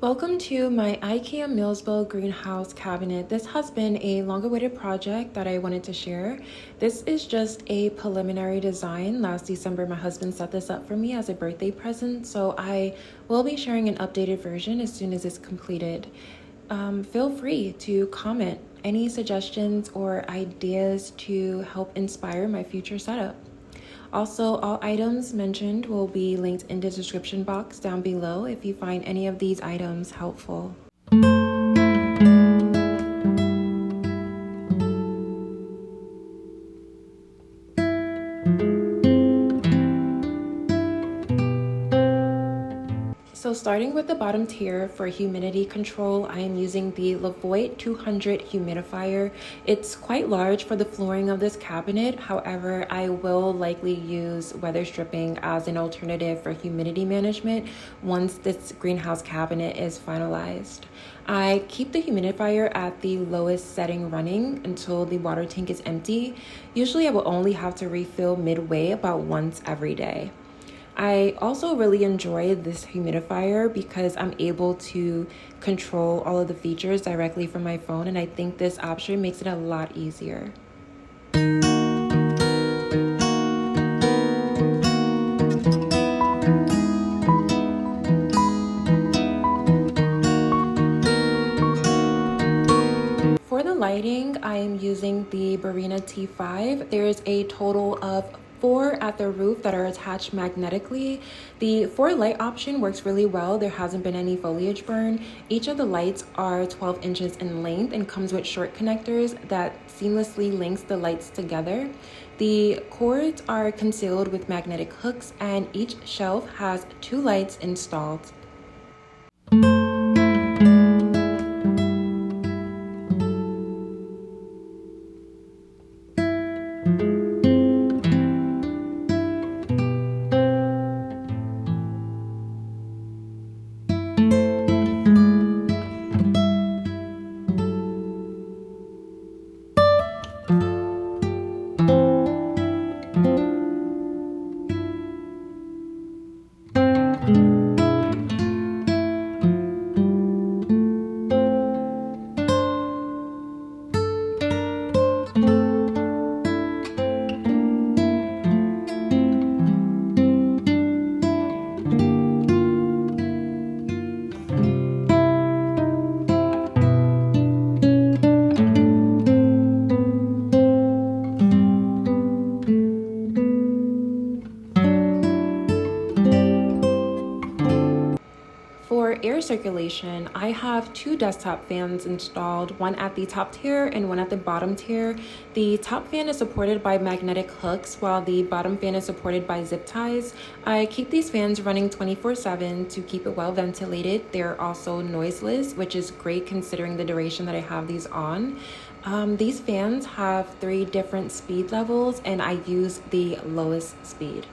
Welcome to my IKEA Milsbo greenhouse cabinet. This has been a long awaited project that I wanted to share. This is just a preliminary design. Last December, my husband set this up for me as a birthday present, so I will be sharing an updated version as soon as it's completed. Feel free to comment any suggestions or ideas to help inspire my future setup. Also, all items mentioned will be linked in the description box down below if you find any of these items helpful. So starting with the bottom tier for humidity control, I am using the Levoit 200 humidifier. It's quite large for the flooring of this cabinet. However, I will likely use weather stripping as an alternative for humidity management once this greenhouse cabinet is finalized. I keep the humidifier at the lowest setting running until the water tank is empty. Usually I will only have to refill midway about once every day. I also really enjoy this humidifier because I'm able to control all of the features directly from my phone, and I think this option makes it a lot easier. For the lighting, I am using the Barina T5. There's a total of 4 at the roof that are attached magnetically. The 4 light option works really well. There hasn't been any foliage burn. Each of the lights are 12 inches in length and comes with short connectors that seamlessly links the lights together. The cords are concealed with magnetic hooks, and each shelf has 2 lights installed. For air circulation, I have 2 desktop fans installed, one at the top tier and one at the bottom tier. The top fan is supported by magnetic hooks, while the bottom fan is supported by zip ties. I keep these fans running 24/7 to keep it well ventilated. They're also noiseless, which is great considering the duration that I have these on. These fans have 3 different speed levels, and I use the lowest speed.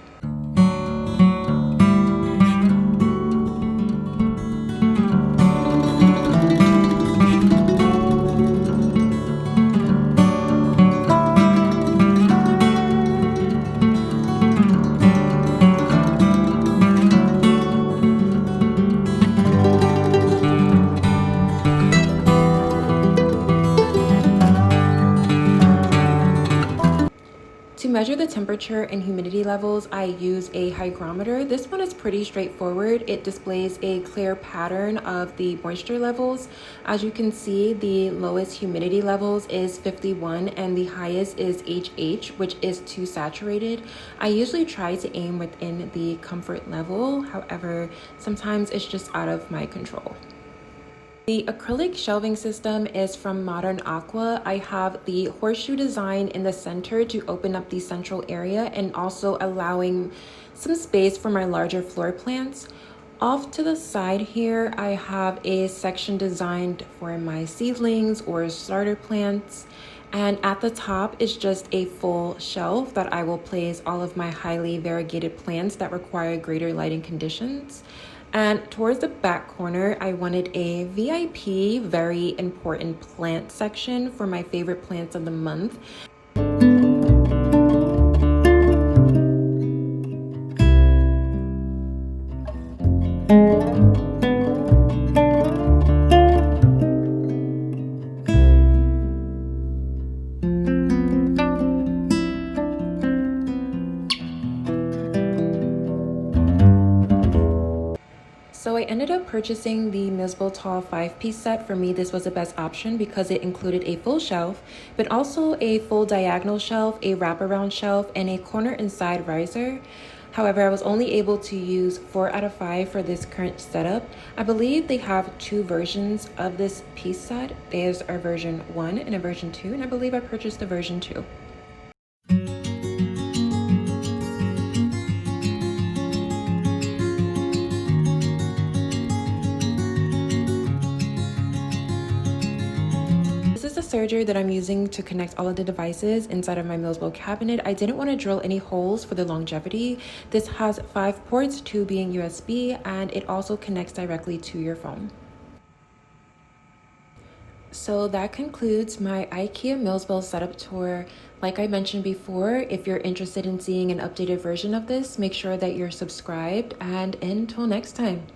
To measure the temperature and humidity levels, I use a hygrometer. This one is pretty straightforward. It displays a clear pattern of the moisture levels. As you can see, the lowest humidity levels is 51 and the highest is HH, which is too saturated. I usually try to aim within the comfort level. However, sometimes it's just out of my control. The acrylic shelving system is from Modern Aqua. I have the horseshoe design in the center to open up the central area and also allowing some space for my larger floor plants. Off to the side here, I have a section designed for my seedlings or starter plants. And at the top is just a full shelf that I will place all of my highly variegated plants that require greater lighting conditions. And towards the back corner, I wanted a VIP, very important plant section for my favorite plants of the month. ended up purchasing the Milsbo Tall 5-piece set. For me, this was the best option because it included a full shelf, but also a full diagonal shelf, a wraparound shelf, and a corner and side riser. However, I was only able to use 4 out of 5 for this current setup. I believe they have 2 versions of this piece set. There's a version 1 and a version 2, and I believe I purchased the version 2. This is the serger that I'm using to connect all of the devices inside of my Milsbo cabinet. I didn't want to drill any holes for the longevity. This has 5 ports, 2 being USB, and it also connects directly to your phone. So that concludes my IKEA Milsbo setup tour. Like I mentioned before, if you're interested in seeing an updated version of this, make sure that you're subscribed, and until next time.